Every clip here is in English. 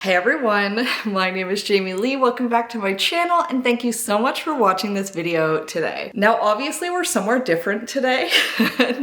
Hey everyone, my name is Jamie Lee. Welcome back to my channel and thank you so much for watching this video today. Now obviously we're somewhere different today.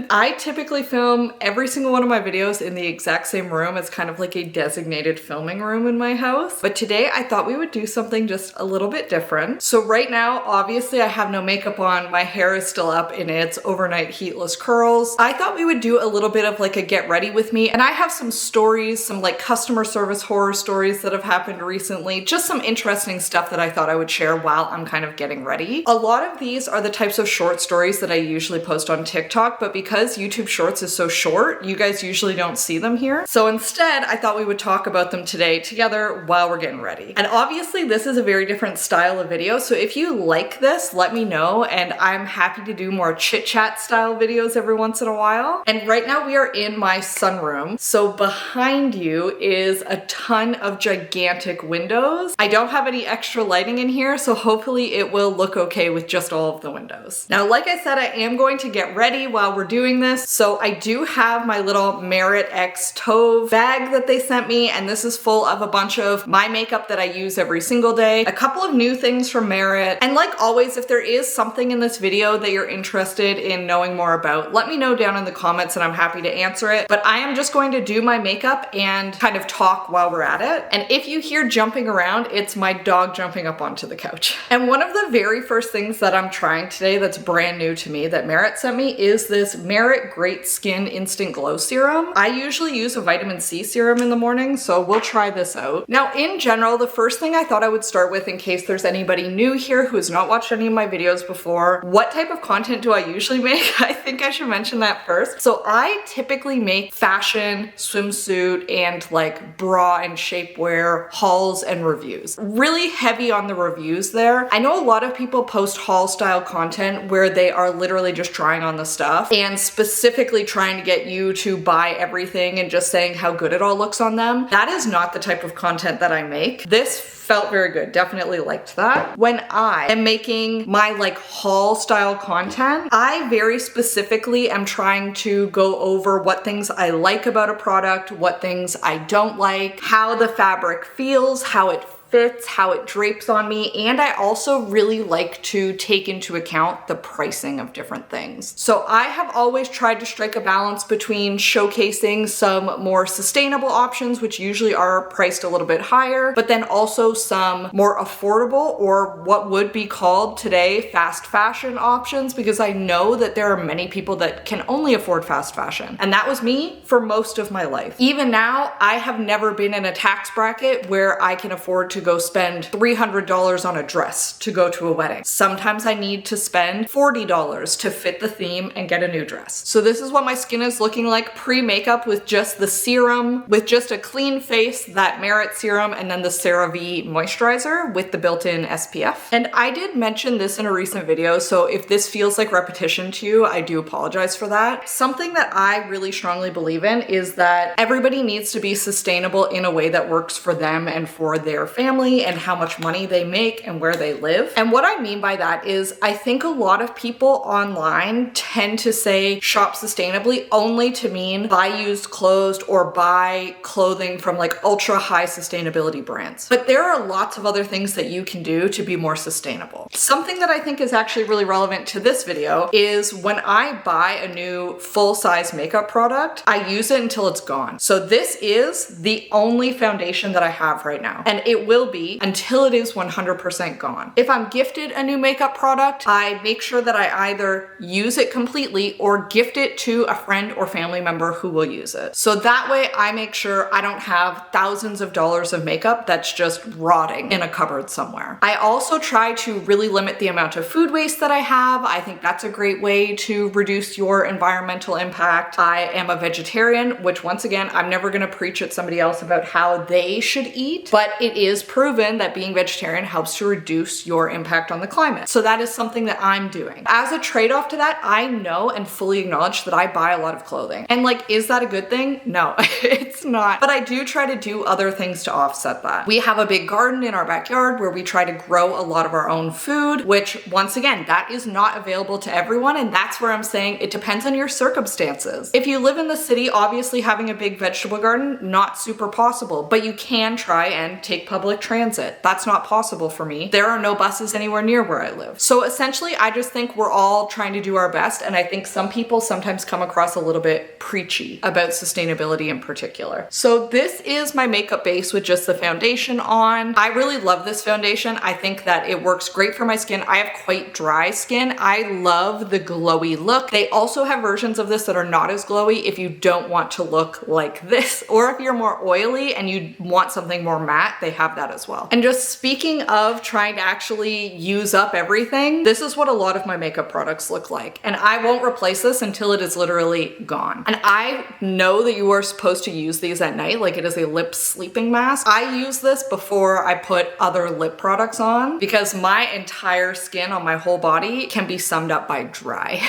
I typically film every single one of my videos in the exact same room. It's kind of like a designated filming room in my house. But today I thought we would do something just a little bit different. So right now, obviously I have no makeup on. My hair is still up in its overnight heatless curls. I thought we would do a little bit of like a get ready with me. And I have some stories, some like customer service horror stories that have happened recently, just some interesting stuff that I thought I would share while I'm kind of getting ready. A lot of these are the types of short stories that I usually post on TikTok, but because YouTube Shorts is so short, you guys usually don't see them here. So instead, I thought we would talk about them today together while we're getting ready. And obviously this is a very different style of video, so if you like this, let me know, and I'm happy to do more chit-chat style videos every once in a while. And right now we are in my sunroom, so behind you is a ton of gigantic windows. I don't have any extra lighting in here, so hopefully it will look okay with just all of the windows. Now, like I said, I am going to get ready while we're doing this. So I do have my little Merit X Tove bag that they sent me, and this is full of a bunch of my makeup that I use every single day, a couple of new things from Merit. And like always, if there is something in this video that you're interested in knowing more about, let me know down in the comments and I'm happy to answer it. But I am just going to do my makeup and kind of talk while we're at it. And if you hear jumping around, it's my dog jumping up onto the couch. And one of the very first things that I'm trying today that's brand new to me that Merit sent me is this Merit Great Skin Instant Glow Serum. I usually use a vitamin C serum in the morning, so we'll try this out. Now, in general, the first thing I thought I would start with, in case there's anybody new here who has not watched any of my videos before, what type of content do I usually make? I think I should mention that first. So I typically make fashion, swimsuit, and like bra and shapewear hauls and reviews. Really heavy on the reviews there. I know a lot of people post haul style content where they are literally just trying on the stuff and specifically trying to get you to buy everything and just saying how good it all looks on them. That is not the type of content that I make. This felt very good. Definitely liked that. When I am making my like haul style content, I very specifically am trying to go over what things I like about a product, what things I don't like, how the fabric feels, how it fits, how it drapes on me, and I also really like to take into account the pricing of different things. So I have always tried to strike a balance between showcasing some more sustainable options, which usually are priced a little bit higher, but then also some more affordable, or what would be called today fast fashion options, because I know that there are many people that can only afford fast fashion. And that was me for most of my life. Even now, I have never been in a tax bracket where I can afford to go spend $300 on a dress to go to a wedding. Sometimes I need to spend $40 to fit the theme and get a new dress. So this is what my skin is looking like pre-makeup with just the serum, with just a clean face, that Merit serum, and then the CeraVe moisturizer with the built-in SPF. And I did mention this in a recent video, so if this feels like repetition to you, I do apologize for that. Something that I really strongly believe in is that everybody needs to be sustainable in a way that works for them and for their family and how much money they make and where they live. And what I mean by that is I think a lot of people online tend to say shop sustainably only to mean buy used clothes or buy clothing from like ultra high sustainability brands. But there are lots of other things that you can do to be more sustainable. Something that I think is actually really relevant to this video is when I buy a new full-size makeup product, I use it until it's gone. So this is the only foundation that I have right now, and it will be until it is 100% gone. If I'm gifted a new makeup product, I make sure that I either use it completely or gift it to a friend or family member who will use it. So that way I make sure I don't have thousands of dollars of makeup that's just rotting in a cupboard somewhere. I also try to really limit the amount of food waste that I have. I think that's a great way to reduce your environmental impact. I am a vegetarian, which once again, I'm never gonna preach at somebody else about how they should eat, but it is proven that being vegetarian helps to reduce your impact on the climate. So that is something that I'm doing. As a trade-off to that, I know and fully acknowledge that I buy a lot of clothing. And like, is that a good thing? No, it's not. But I do try to do other things to offset that. We have a big garden in our backyard where we try to grow a lot of our own food, which once again, that is not available to everyone. And that's where I'm saying it depends on your circumstances. If you live in the city, obviously having a big vegetable garden, not super possible, but you can try and take public transit. That's not possible for me. There are no buses anywhere near where I live. So essentially, I just think we're all trying to do our best. And I think some people sometimes come across a little bit preachy about sustainability in particular. So this is my makeup base with just the foundation on. I really love this foundation. I think that it works great for my skin. I have quite dry skin. I love the glowy look. They also have versions of this that are not as glowy if you don't want to look like this, or if you're more oily and you want something more matte, they have that as well. And just speaking of trying to actually use up everything, this is what a lot of my makeup products look like. And I won't replace this until it is literally gone. And I know that you are supposed to use these at night, like it is a lip sleeping mask. I use this before I put other lip products on because my entire skin on my whole body can be summed up by dry.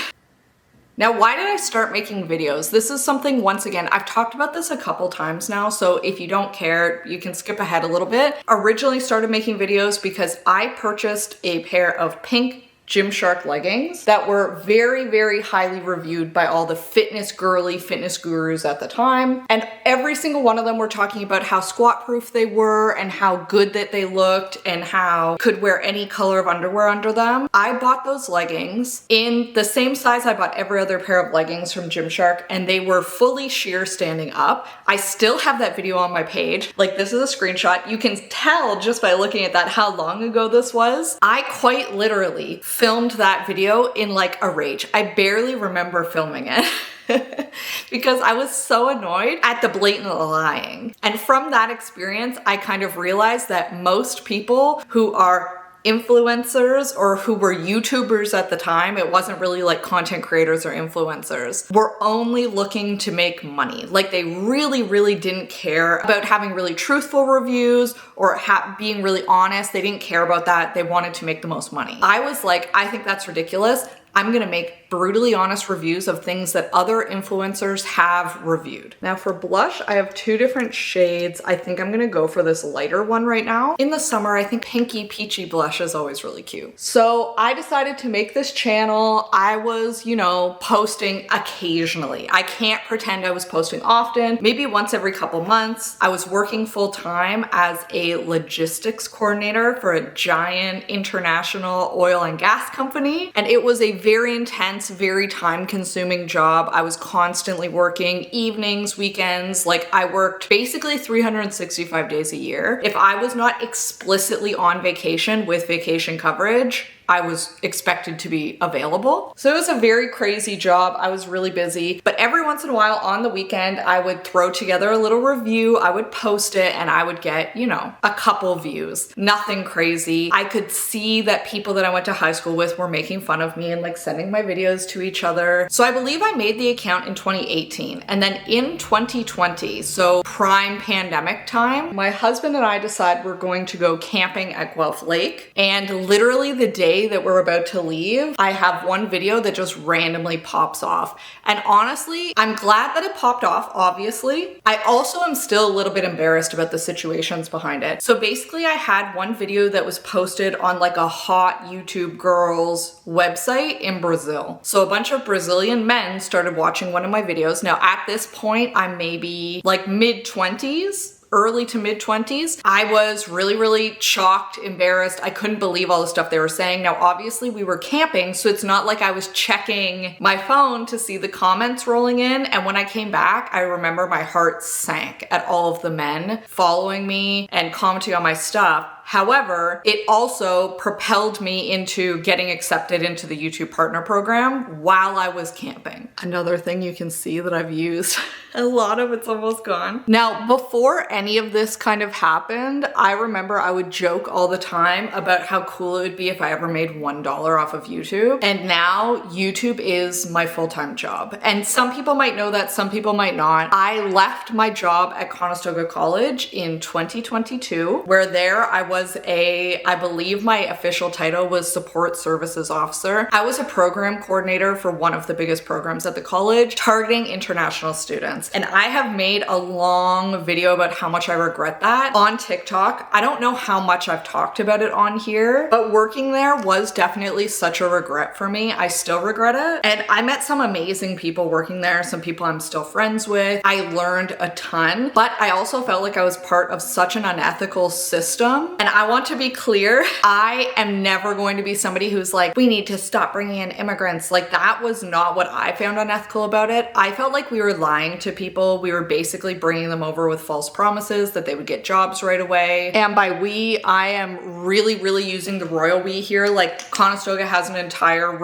Now, why did I start making videos? This is something, once again, I've talked about this a couple times now, so if you don't care, you can skip ahead a little bit. Originally started making videos because I purchased a pair of pink Gymshark leggings that were very, very highly reviewed by all the fitness gurus at the time. And every single one of them were talking about how squat proof they were and how good that they looked and how could wear any color of underwear under them. I bought those leggings in the same size I bought every other pair of leggings from Gymshark, and they were fully sheer standing up. I still have that video on my page. Like, this is a screenshot. You can tell just by looking at that how long ago this was. I quite literally filmed that video in like a rage. I barely remember filming it because I was so annoyed at the blatant lying. And from that experience, I kind of realized that most people who are influencers or who were YouTubers at the time, it wasn't really like content creators or influencers, were only looking to make money. Like, they really, really didn't care about having really truthful reviews or being really honest. They didn't care about that. They wanted to make the most money. I was like, I think that's ridiculous. I'm gonna make brutally honest reviews of things that other influencers have reviewed. Now for blush, I have two different shades. I think I'm gonna go for this lighter one right now. In the summer, I think pinky peachy blush is always really cute. So I decided to make this channel. I was, you know, posting occasionally. I can't pretend I was posting often, maybe once every couple months. I was working full time as a logistics coordinator for a giant international oil and gas company. And it was a very intense, very time-consuming job. I was constantly working evenings, weekends. Like, I worked basically 365 days a year. If I was not explicitly on vacation with vacation coverage, I was expected to be available. So it was a very crazy job. I was really busy, but every once in a while on the weekend, I would throw together a little review, I would post it, and I would get, you know, a couple views. Nothing crazy. I could see that people that I went to high school with were making fun of me and like sending my videos to each other. So I believe I made the account in 2018. And then in 2020, so prime pandemic time, my husband and I decided we're going to go camping at Guelph Lake. And literally the day that we're about to leave, I have one video that just randomly pops off. And honestly, I'm glad that it popped off, obviously. I also am still a little bit embarrassed about the situations behind it. So basically I had one video that was posted on like a hot YouTube girls website in Brazil. So a bunch of Brazilian men started watching one of my videos. Now at this point, I'm maybe like mid-20s. Early to mid 20s. I was really, really shocked, embarrassed. I couldn't believe all the stuff they were saying. Now, obviously we were camping, so it's not like I was checking my phone to see the comments rolling in. And when I came back, I remember my heart sank at all of the men following me and commenting on my stuff. However, it also propelled me into getting accepted into the YouTube Partner Program while I was camping. Another thing you can see that I've used a lot of, it's almost gone. Now, before any of this kind of happened, I remember I would joke all the time about how cool it would be if I ever made $1 off of YouTube. And now YouTube is my full-time job. And some people might know that, some people might not. I left my job at Conestoga College in 2022, where there I was I believe my official title was Support Services Officer. I was a program coordinator for one of the biggest programs at the college, targeting international students. And I have made a long video about how much I regret that on TikTok. I don't know how much I've talked about it on here, but working there was definitely such a regret for me. I still regret it. And I met some amazing people working there, some people I'm still friends with. I learned a ton, but I also felt like I was part of such an unethical system. And I want to be clear, I am never going to be somebody who's like, we need to stop bringing in immigrants. Like, that was not what I found unethical about it. I felt like we were lying to people. We were basically bringing them over with false promises that they would get jobs right away. And by we, I am really using the royal we here. Like, Conestoga has an entire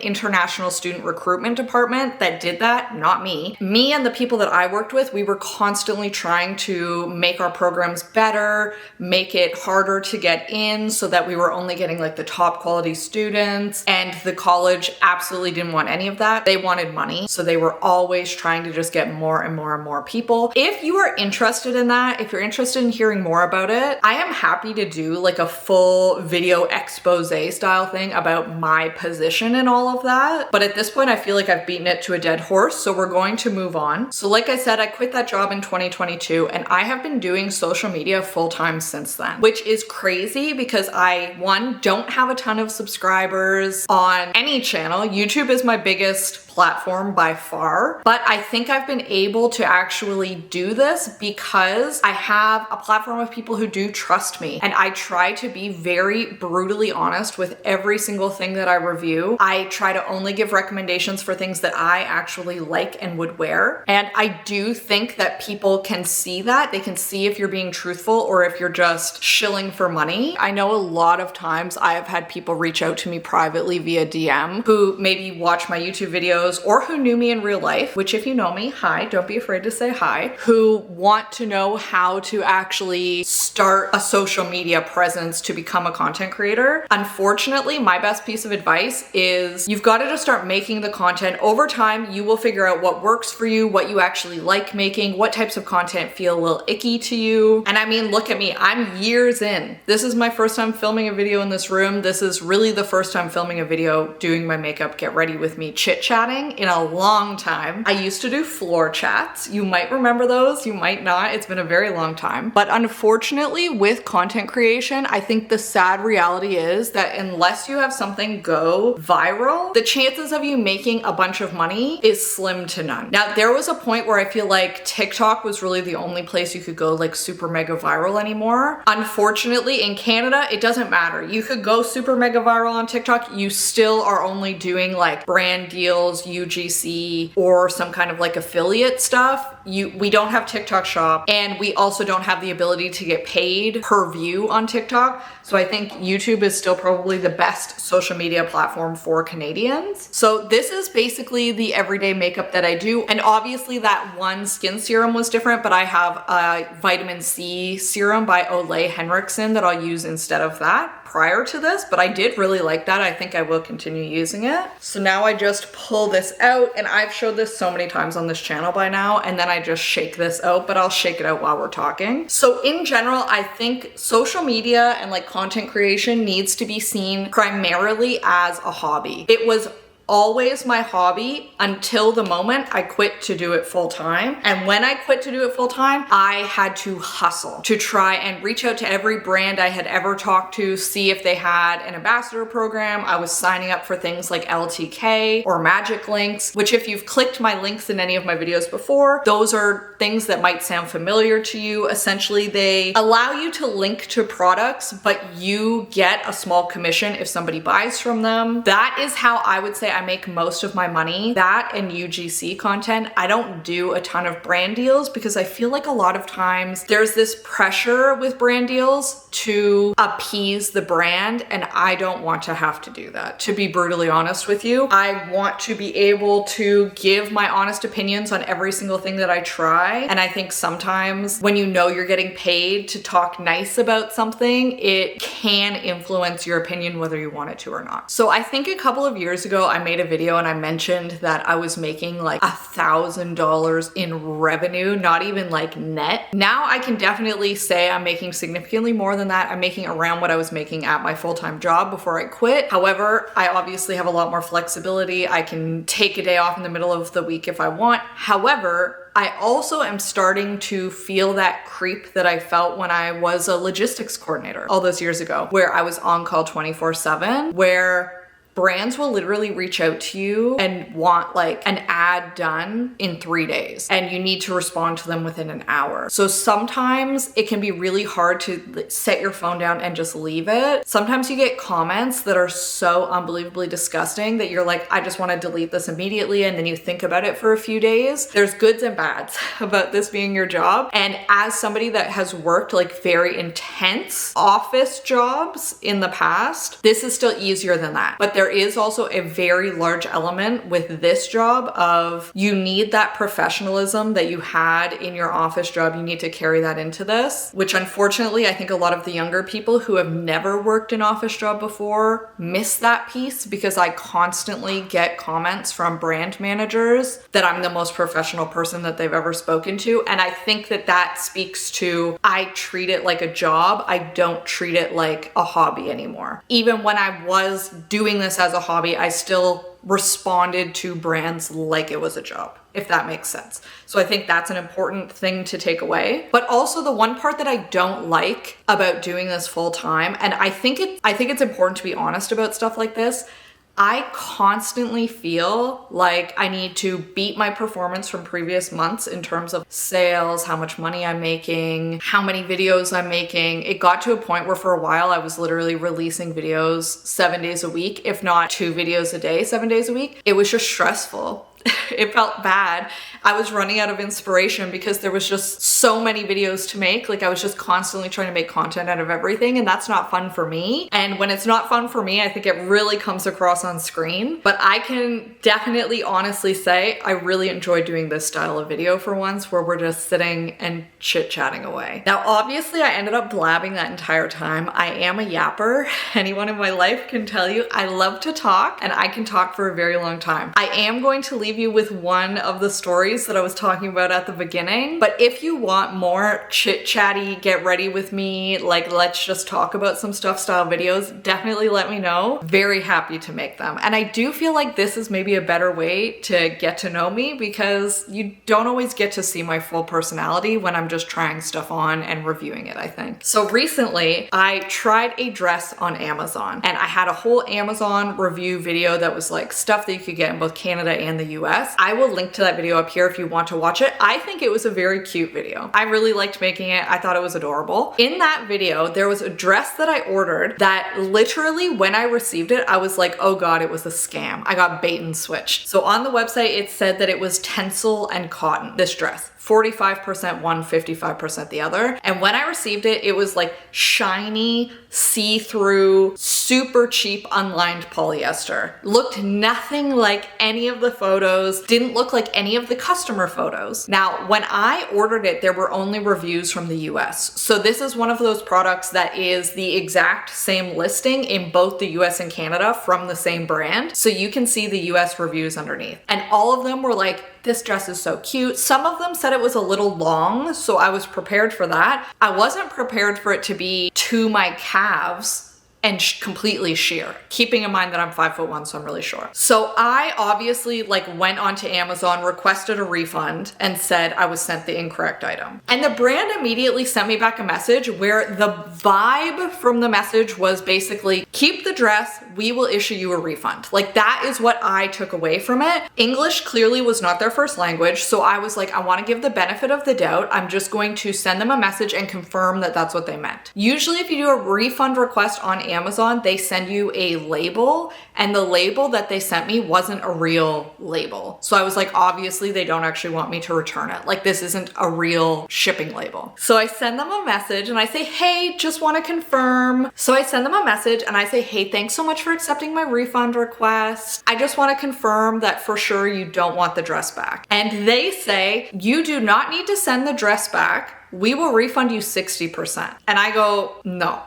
international student recruitment department that did that, not me. Me and the people that I worked with, we were constantly trying to make our programs better, make it harder to get in so that we were only getting like the top quality students. And the college absolutely didn't want any of that. They wanted money. So they were always trying to just get more and more people. If you are interested in that, if you're interested in hearing more about it, I am happy to do like a full video expose style thing about my position and all of that. But at this point, I feel like I've beaten it to a dead horse. So we're going to move on. So like I said, I quit that job in 2022 and I have been doing social media full time since then, which is crazy because I, one, don't have a ton of subscribers on any channel. YouTube is my biggest platform by far, but I think I've been able to actually do this because I have a platform of people who do trust me, and I try to be very brutally honest with every single thing that I review. I try to only give recommendations for things that I actually like and would wear, and I do think that people can see that. They can see if you're being truthful or if you're just shilling for money. I know a lot of times I have had people reach out to me privately via DM who maybe watch my YouTube videos or who knew me in real life, which if you know me, hi, don't be afraid to say hi, who want to know how to actually start a social media presence to become a content creator. Unfortunately, my best piece of advice is you've got to just start making the content. Over time, you will figure out what works for you, what you actually like making, what types of content feel a little icky to you. And I mean, look at me, I'm years in. This is my first time filming a video in this room. This is really the first time filming a video doing my makeup, get ready with me, chit-chatting in a long time. I used to do floor chats. You might remember those, you might not. It's been a very long time. But unfortunately, with content creation, I think the sad reality is that unless you have something go viral, the chances of you making a bunch of money is slim to none. Now, there was a point where I feel like TikTok was really the only place you could go like super mega viral anymore. Unfortunately, in Canada, it doesn't matter. You could go super mega viral on TikTok. You still are only doing like brand deals, UGC, or some kind of like affiliate stuff. We don't have TikTok Shop, and we also don't have the ability to get paid per view on TikTok. So I think YouTube is still probably the best social media platform for Canadians. So this is basically the everyday makeup that I do. And obviously that one skin serum was different, but I have a vitamin C serum by OLEHENRIKSEN that I'll use instead of that prior to this, but I did really like that. I think I will continue using it. So now I just pull this out, and I've showed this so many times on this channel by now, and then I just shake this out, but I'll shake it out while we're talking. So in general, I think social media and like content creation needs to be seen primarily as a hobby. It was always my hobby until the moment I quit to do it full time. And when I quit to do it full time, I had to hustle to try and reach out to every brand I had ever talked to, see if they had an ambassador program. I was signing up for things like LTK or Magic Links, which if you've clicked my links in any of my videos before, those are things that might sound familiar to you. Essentially, they allow you to link to products, but you get a small commission if somebody buys from them. That is how I would say I make most of my money. That and UGC content. I don't do a ton of brand deals because I feel like a lot of times there's this pressure with brand deals to appease the brand, and I don't want to have to do that. To be brutally honest with you, I want to be able to give my honest opinions on every single thing that I try. And I think sometimes when you know you're getting paid to talk nice about something, it can influence your opinion whether you want it to or not. So I think a couple of years ago, I made a video and I mentioned that I was making like $1,000 in revenue, not even like net. Now I can definitely say I'm making significantly more than that. I'm making around what I was making at my full-time job before I quit. However, I obviously have a lot more flexibility. I can take a day off in the middle of the week if I want. However, I also am starting to feel that creep that I felt when I was a logistics coordinator all those years ago, where I was on call 24/7, where brands will literally reach out to you and want like an ad done in 3 days, and you need to respond to them within an hour. So sometimes it can be really hard to set your phone down and just leave it. Sometimes you get comments that are so unbelievably disgusting that you're like, I just want to delete this immediately, and then you think about it for a few days. There's goods and bads about this being your job. And as somebody that has worked like very intense office jobs in the past, this is still easier than that. But there is also a very large element with this job of you need that professionalism that you had in your office job. You need to carry that into this, which unfortunately I think a lot of the younger people who have never worked an office job before miss that piece, because I constantly get comments from brand managers that I'm the most professional person that they've ever spoken to. And I think that that speaks to, I treat it like a job. I don't treat it like a hobby anymore. Even when I was doing this as a hobby, I still responded to brands like it was a job, if that makes sense. So I think that's an important thing to take away. But also the one part that I don't like about doing this full time, and I think it's important to be honest about stuff like this, I constantly feel like I need to beat my performance from previous months in terms of sales, how much money I'm making, how many videos I'm making. It got to a point where for a while I was literally releasing videos 7 days a week, if not 2 videos a day, 7 days a week. It was just stressful. It felt bad. I was running out of inspiration because there was just so many videos to make. Like I was just constantly trying to make content out of everything, and that's not fun for me. And when it's not fun for me, I think it really comes across on screen. But I can definitely honestly say I really enjoy doing this style of video for once, where we're just sitting and chit-chatting away. Now, obviously I ended up blabbing that entire time. I am a yapper. Anyone in my life can tell you I love to talk, and I can talk for a very long time. I am going to leave you with one of the stories that I was talking about at the beginning. But if you want more chit-chatty, get ready with me, like let's just talk about some stuff style videos, definitely let me know. Very happy to make them. And I do feel like this is maybe a better way to get to know me, because you don't always get to see my full personality when I'm just trying stuff on and reviewing it, I think. So recently I tried a dress on Amazon, and I had a whole Amazon review video that was like stuff that you could get in both Canada and the US. I will link to that video up here if you want to watch it. I think it was a very cute video. I really liked making it. I thought it was adorable. In that video, there was a dress that I ordered that literally when I received it, I was like, oh God, it was a scam. I got bait and switched. So on the website, it said that it was tencel and cotton, this dress. 45% one, 55% the other. And when I received it, it was like shiny, see-through, super cheap unlined polyester. Looked nothing like any of the photos, didn't look like any of the customer photos. Now, when I ordered it, there were only reviews from the US. So this is one of those products that is the exact same listing in both the US and Canada from the same brand. So you can see the US reviews underneath. And all of them were like, this dress is so cute. Some of them said it was a little long, so I was prepared for that. I wasn't prepared for it to be to my calves and completely sheer, keeping in mind that I'm 5'1", so I'm really short. So I obviously went onto Amazon, requested a refund, and said I was sent the incorrect item. And the brand immediately sent me back a message where the vibe from the message was basically, keep the dress, we will issue you a refund. Like, that is what I took away from it. English clearly was not their first language, so I was like, I want to give the benefit of the doubt. I'm just going to send them a message and confirm that that's what they meant. Usually if you do a refund request on Amazon, they send you a label, and the label that they sent me wasn't a real label. So I was like, obviously they don't actually want me to return it. Like, this isn't a real shipping label. So I send them a message and I say, hey, just want to confirm. So I send them a message and I say, hey, thanks so much for accepting my refund request. I just want to confirm that for sure you don't want the dress back. And they say, you do not need to send the dress back. We will refund you 60%. And I go, no,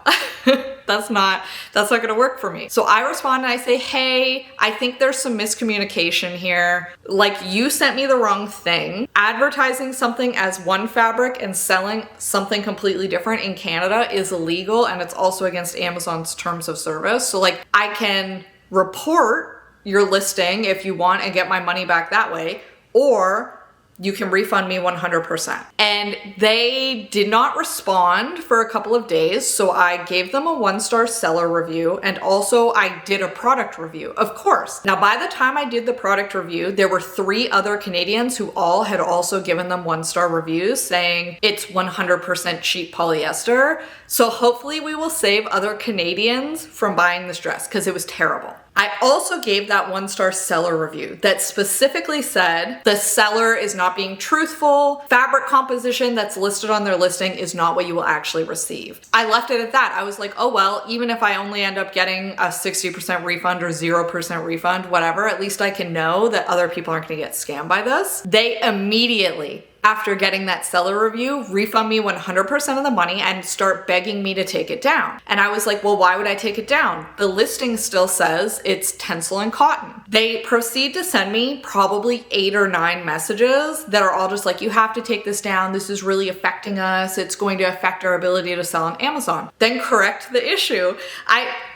that's not gonna work for me. So I respond and I say, hey, I think there's some miscommunication here. Like, you sent me the wrong thing. Advertising something as one fabric and selling something completely different in Canada is illegal, and it's also against Amazon's terms of service. So like, I can report your listing if you want and get my money back that way, or you can refund me 100%. And they did not respond for a couple of days, so I gave them a 1-star seller review, and also I did a product review, of course. Now, by the time I did the product review, there were 3 other Canadians who all had also given them 1-star reviews saying it's 100% cheap polyester. So hopefully we will save other Canadians from buying this dress, because it was terrible. I also gave that 1-star seller review that specifically said the seller is not being truthful, fabric composition that's listed on their listing is not what you will actually receive. I left it at that. I was like, oh well, even if I only end up getting a 60% refund or 0% refund, whatever, at least I can know that other people aren't gonna get scammed by this. They immediately, after getting that seller review, refund me 100% of the money and start begging me to take it down. And I was like, well, why would I take it down? The listing still says it's Tencel and cotton. They proceed to send me probably 8 or 9 messages that are all just like, you have to take this down. This is really affecting us. It's going to affect our ability to sell on Amazon. Then correct the issue.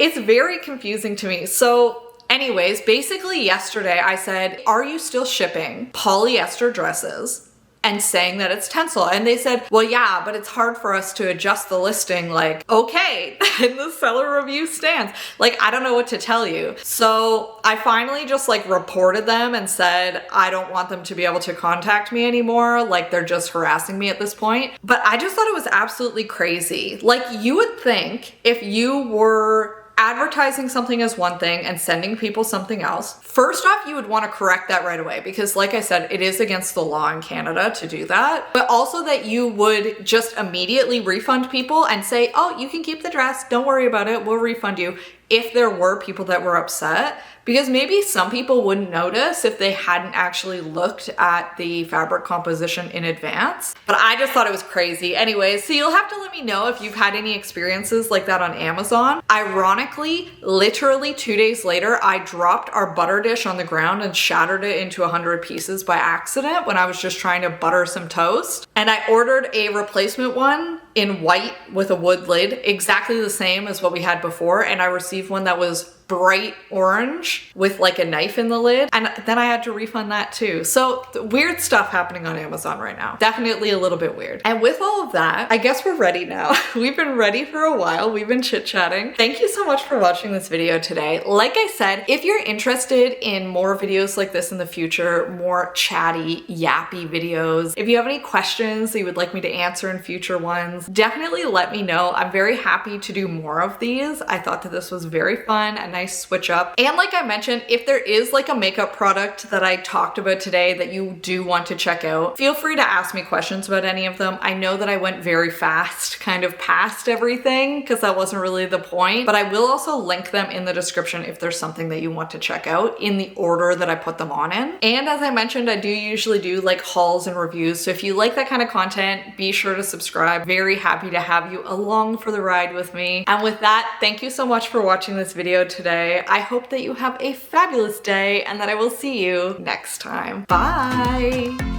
It's very confusing to me. So anyways, basically yesterday I said, are you still shipping polyester dresses and saying that it's Tencel? And they said, well, yeah, but it's hard for us to adjust the listing. Like, okay, and the seller review stands. Like, I don't know what to tell you. So I finally just like reported them and said, I don't want them to be able to contact me anymore. Like, they're just harassing me at this point. But I just thought it was absolutely crazy. Like, you would think if you were advertising something as one thing and sending people something else, first off, you would want to correct that right away, because like I said, it is against the law in Canada to do that. But also that you would just immediately refund people and say, oh, you can keep the dress, don't worry about it, we'll refund you, if there were people that were upset. Because maybe some people wouldn't notice if they hadn't actually looked at the fabric composition in advance. But I just thought it was crazy. Anyways, so you'll have to let me know if you've had any experiences like that on Amazon. Ironically, literally 2 days later, I dropped our butter dish on the ground and shattered it into 100 pieces by accident when I was just trying to butter some toast. And I ordered a replacement one in white with a wood lid, exactly the same as what we had before. And I received one that was bright orange with like a knife in the lid, and then I had to refund that too. So weird stuff happening on Amazon right now. Definitely a little bit weird. And with all of that, I guess we're ready now. We've been ready for a while. We've been chit-chatting. Thank you so much for watching this video today. Like I said, if you're interested in more videos like this in the future, more chatty, yappy videos, if you have any questions that you would like me to answer in future ones, definitely let me know. I'm very happy to do more of these. I thought that this was very fun, a nice switch up. And like I mentioned, if there is like a makeup product that I talked about today that you do want to check out, feel free to ask me questions about any of them. I know that I went very fast, kind of past everything, because that wasn't really the point, but I will also link them in the description if there's something that you want to check out in the order that I put them on in. And as I mentioned, I do usually do like hauls and reviews. So if you like that kind of content, be sure to subscribe. Very happy to have you along for the ride with me. And with that, thank you so much for watching this video today. I hope that you have a fabulous day and that I will see you next time. Bye!